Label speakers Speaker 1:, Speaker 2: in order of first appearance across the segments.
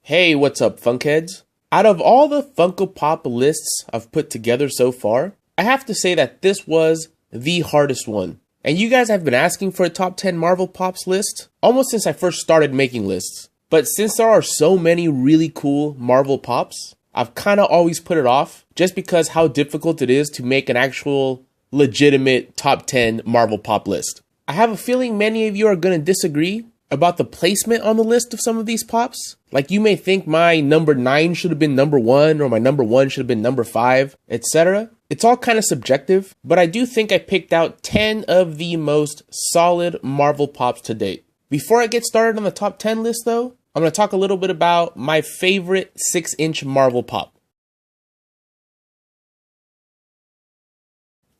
Speaker 1: Hey, what's up, Funkheads? Out of all the Funko Pop lists I've put together so far, I have to say that this was the hardest one. And you guys have been asking for a top 10 Marvel Pops list almost since I first started making lists. But since there are so many really cool Marvel Pops, I've kind of always put it off just because how difficult it is to make an actual legitimate top 10 Marvel Pop list. I have a feeling many of you are going to disagree about the placement on the list of some of these pops. Like, you may think my number 9 should have been number 1, or my number 1 should have been number 5, etc. It's all kind of subjective, but I do think I picked out 10 of the most solid Marvel Pops to date. Before I get started on the top 10 list though, I'm going to talk a little bit about my favorite 6-inch Marvel Pop.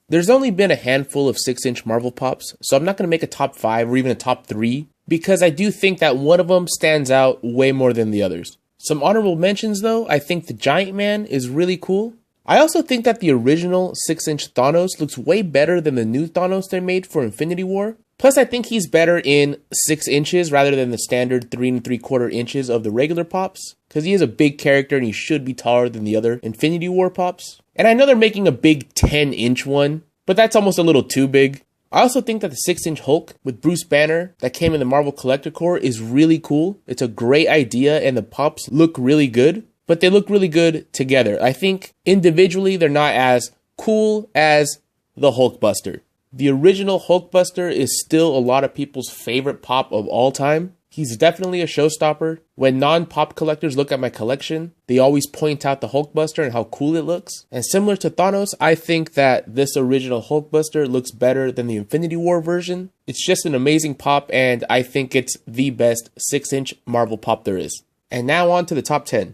Speaker 1: There's only been a handful of 6-inch Marvel Pops, so I'm not going to make a top 5 or even a top 3, because I do think that one of them stands out way more than the others. Some honorable mentions though, I think the Giant Man is really cool. I also think that the original 6-inch Thanos looks way better than the new Thanos they made for Infinity War. Plus, I think he's better in 6 inches rather than the standard 3 3/4 inches of the regular Pops, because he is a big character and he should be taller than the other Infinity War Pops. And I know they're making a big 10-inch one, but that's almost a little too big. I also think that the 6-inch Hulk with Bruce Banner that came in the Marvel Collector Core is really cool. It's a great idea and the Pops look really good, but they look really good together. I think individually they're not as cool as the Hulkbuster. The original Hulkbuster is still a lot of people's favorite Pop of all time. He's definitely a showstopper. When non-Pop collectors look at my collection, they always point out the Hulkbuster and how cool it looks. And similar to Thanos, I think that this original Hulkbuster looks better than the Infinity War version. It's just an amazing Pop, and I think it's the best 6-inch Marvel Pop there is. And now on to the top 10.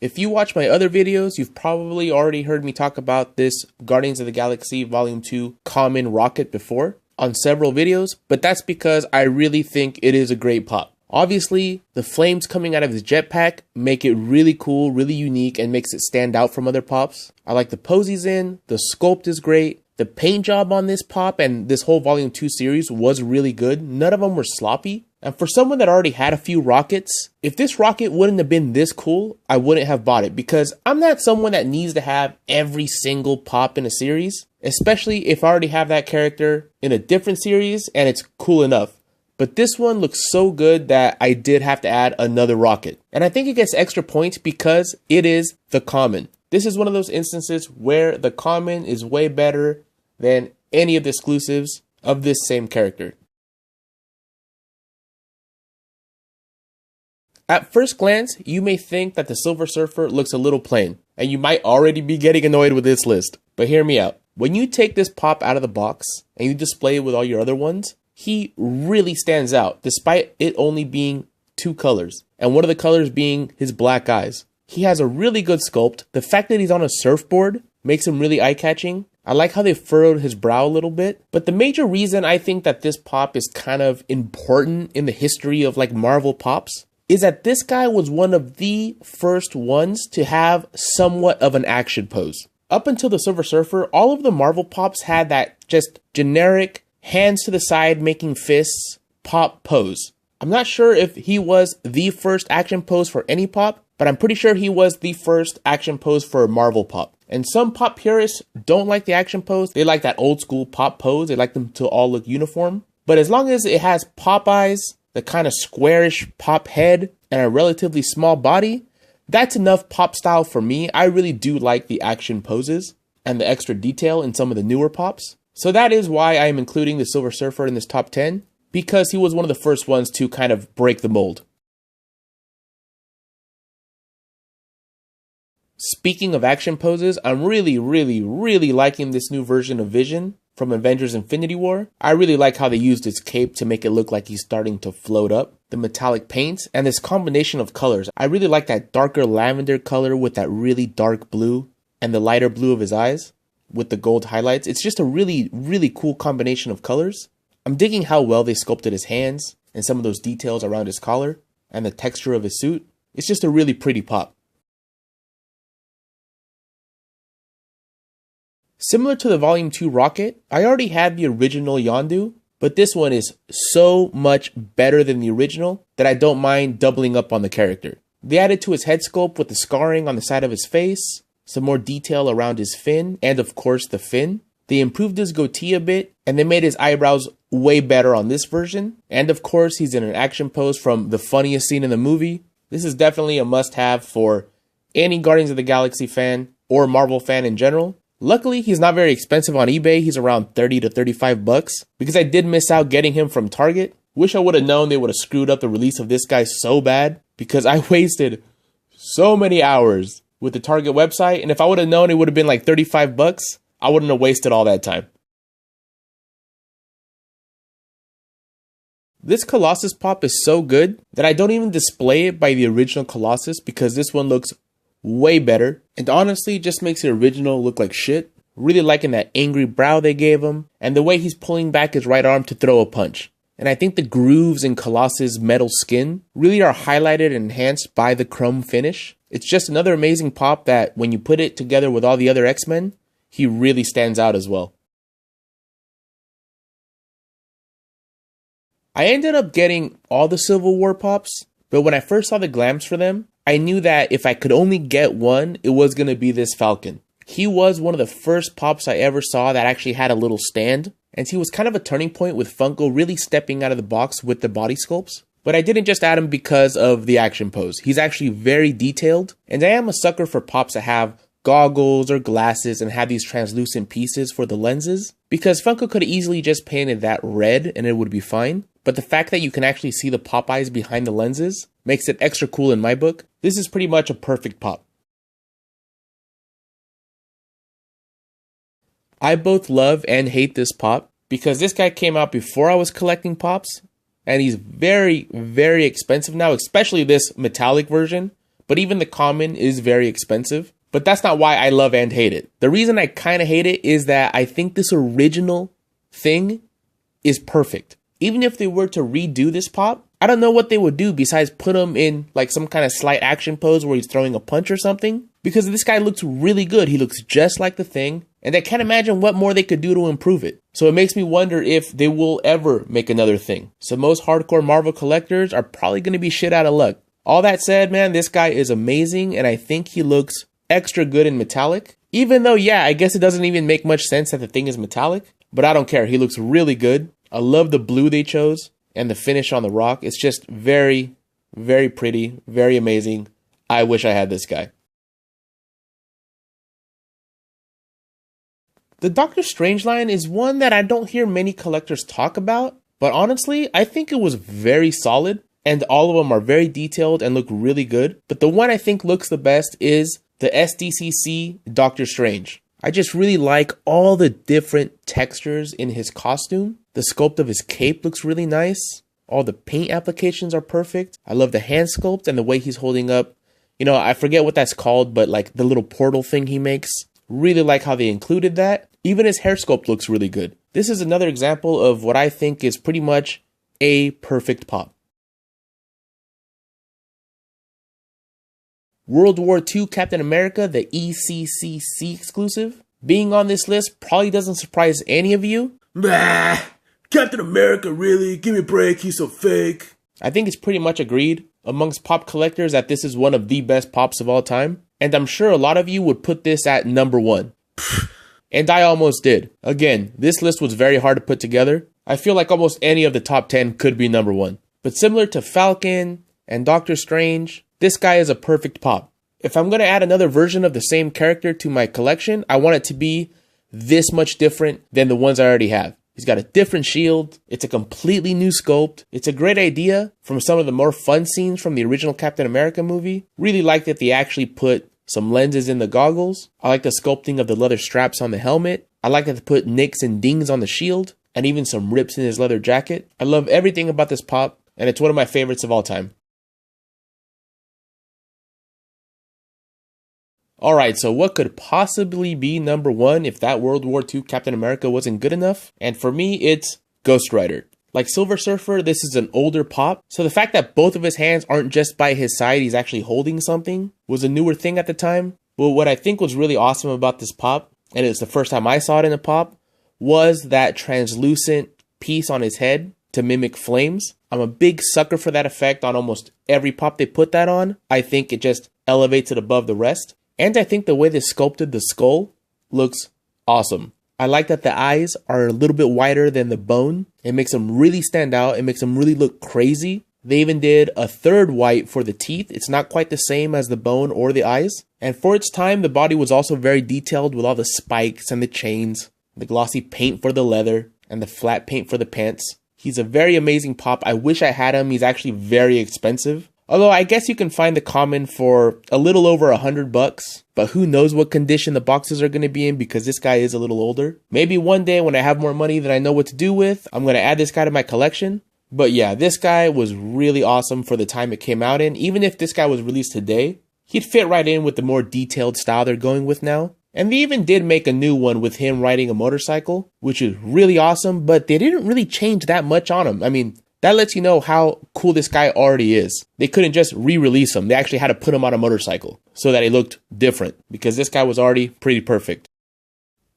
Speaker 1: If you watch my other videos, you've probably already heard me talk about this Guardians of the Galaxy Volume 2 common rocket before on several videos, but that's because I really think it is a great Pop. Obviously, the flames coming out of his jetpack make it really cool, really unique, and makes it stand out from other Pops. I like the pose he's in, the sculpt is great, the paint job on this Pop and this whole Volume 2 series was really good. None of them were sloppy. And for someone that already had a few rockets, if this rocket wouldn't have been this cool, I wouldn't have bought it, because I'm not someone that needs to have every single Pop in a series, especially if I already have that character in a different series and it's cool enough. But this one looks so good that I did have to add another rocket. And I think it gets extra points because it is the common. This is one of those instances where the common is way better than any of the exclusives of this same character. At first glance, you may think that the Silver Surfer looks a little plain, and you might already be getting annoyed with this list. But hear me out. When you take this Pop out of the box and you display it with all your other ones, he really stands out, despite it only being 2 colors, and one of the colors being his black eyes. He has a really good sculpt. The fact that he's on a surfboard makes him really eye-catching. I like how they furrowed his brow a little bit. But the major reason I think that this Pop is kind of important in the history of like Marvel Pops is that this guy was one of the first ones to have somewhat of an action pose. Up until the Silver Surfer, all of the Marvel Pops had that just generic hands to the side making fists Pop pose. I'm not sure if he was the first action pose for any Pop, but I'm pretty sure he was the first action pose for a Marvel Pop. And some Pop purists don't like the action pose. They like that old school Pop pose. They like them to all look uniform. But as long as it has Pop eyes, the kind of squarish Pop head, and a relatively small body, that's enough Pop style for me. I really do like the action poses and the extra detail in some of the newer Pops. So that is why I am including the Silver Surfer in this top 10, because he was one of the first ones to kind of break the mold. Speaking of action poses, I'm really liking this new version of Vision from Avengers Infinity War. I really like how they used his cape to make it look like he's starting to float up. The metallic paints and this combination of colors. I really like that darker lavender color with that really dark blue and the lighter blue of his eyes with the gold highlights. It's just a really cool combination of colors. I'm digging how well they sculpted his hands and some of those details around his collar and the texture of his suit. It's just a really pretty Pop. Similar to the Volume 2 rocket, I already had the original Yondu, but this one is so much better than the original that I don't mind doubling up on the character. They added to his head sculpt with the scarring on the side of his face, some more detail around his fin, and of course the fin. They improved his goatee a bit, and they made his eyebrows way better on this version. And of course, he's in an action pose from the funniest scene in the movie. This is definitely a must-have for any Guardians of the Galaxy fan or Marvel fan in general. Luckily, he's not very expensive on eBay. He's around 30 to 35 bucks because I did miss out getting him from Target. Wish I would have known they would have screwed up the release of this guy so bad because I wasted so many hours with the Target website. And if I would have known it would have been like 35 bucks, I wouldn't have wasted all that time. This Colossus pop is so good that I don't even display it by the original Colossus because this one looks way better and honestly just makes the original look like shit. Really liking that angry brow they gave him and the way he's pulling back his right arm to throw a punch. And I think the grooves in Colossus' metal skin really are highlighted and enhanced by the chrome finish. It's just another amazing pop that when you put it together with all the other X-Men, he really stands out as well. I ended up getting all the Civil War pops, but when I first saw the glams for them, I knew that if I could only get one, it was going to be this Falcon. He was one of the first pops I ever saw that actually had a little stand, and he was kind of a turning point with Funko really stepping out of the box with the body sculpts. But I didn't just add him because of the action pose. He's actually very detailed, and I am a sucker for pops that have goggles or glasses and have these translucent pieces for the lenses, because Funko could have easily just painted that red and it would be fine. But the fact that you can actually see the pop eyes behind the lenses makes it extra cool in my book. This is pretty much a perfect pop. I both love and hate this pop because this guy came out before I was collecting pops and he's very, very expensive now, especially this metallic version, but even the common is very expensive. But that's not why I love and hate it. The reason I kind of hate it is that I think this original thing is perfect. Even if they were to redo this pop, I don't know what they would do besides put him in like some kind of slight action pose where he's throwing a punch or something. Because this guy looks really good. He looks just like the Thing. And I can't imagine what more they could do to improve it. So it makes me wonder if they will ever make another Thing. So most hardcore Marvel collectors are probably going to be shit out of luck. All that said, man, this guy is amazing. And I think he looks extra good in metallic. Even though, yeah, I guess it doesn't even make much sense that the Thing is metallic. But I don't care. He looks really good. I love the blue they chose. And the finish on the rock. It's just very, very pretty. Very amazing. I wish I had this guy. The Doctor Strange line is one that I don't hear many collectors talk about, but honestly, I think it was very solid, and all of them are very detailed and look really good. But the one I think looks the best is the SDCC Doctor Strange. I just really like all the different textures in his costume. The sculpt of his cape looks really nice. All the paint applications are perfect. I love the hand sculpt and the way he's holding up. You know, I forget what that's called, but like the little portal thing he makes. Really like how they included that. Even his hair sculpt looks really good. This is another example of what I think is pretty much a perfect pop. World War II Captain America, the ECCC exclusive. Being on this list probably doesn't surprise any of you. Bah, Captain America, really? Give me a break, he's so fake. I think it's pretty much agreed amongst pop collectors that this is one of the best pops of all time. And I'm sure a lot of you would put this at number 1. And I almost did. Again, this list was very hard to put together. I feel like almost any of the top 10 could be number 1. But similar to Falcon and Doctor Strange, this guy is a perfect pop. If I'm going to add another version of the same character to my collection, I want it to be this much different than the ones I already have. He's got a different shield. It's a completely new sculpt. It's a great idea from some of the more fun scenes from the original Captain America movie. Really like that they actually put some lenses in the goggles. I like the sculpting of the leather straps on the helmet. I like that they put nicks and dings on the shield and even some rips in his leather jacket. I love everything about this pop and it's one of my favorites of all time. Alright, so what could possibly be number 1 if that World War II Captain America wasn't good enough? And for me, it's Ghost Rider. Like Silver Surfer, this is an older pop, so the fact that both of his hands aren't just by his side, he's actually holding something, was a newer thing at the time. But what I think was really awesome about this pop, and it's the first time I saw it in a pop, was that translucent piece on his head to mimic flames. I'm a big sucker for that effect on almost every pop they put that on. I think it just elevates it above the rest. And I think the way they sculpted the skull looks awesome. I like that the eyes are a little bit wider than the bone. It makes them really stand out. It makes them really look crazy. They even did a third white for the teeth. It's not quite the same as the bone or the eyes. And for its time, the body was also very detailed with all the spikes and the chains, the glossy paint for the leather, and the flat paint for the pants. He's a very amazing pop. I wish I had him. He's actually very expensive. Although I guess you can find the common for a little over $100, but who knows what condition the boxes are going to be in because this guy is a little older. Maybe one day when I have more money that I know what to do with, I'm going to add this guy to my collection. But yeah, this guy was really awesome for the time it came out in. Even if this guy was released today, he'd fit right in with the more detailed style they're going with now. And they even did make a new one with him riding a motorcycle, which is really awesome, but they didn't really change that much on him. I mean, that lets you know how cool this guy already is. They couldn't just re-release him. They actually had to put him on a motorcycle so that he looked different because this guy was already pretty perfect.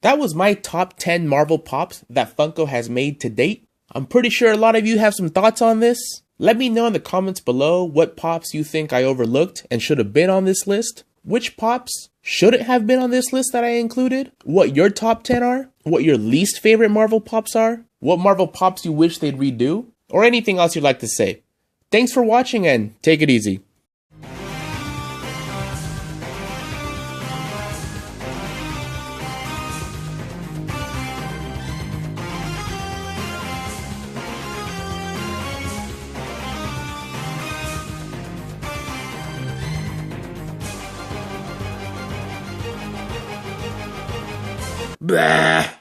Speaker 1: That was my top 10 Marvel pops that Funko has made to date. I'm pretty sure a lot of you have some thoughts on this. Let me know in the comments below what pops you think I overlooked and should have been on this list. Which pops shouldn't have been on this list that I included? What your top 10 are? What your least favorite Marvel pops are? What Marvel pops you wish they'd redo? Or anything else you'd like to say. Thanks for watching and take it easy. Blah.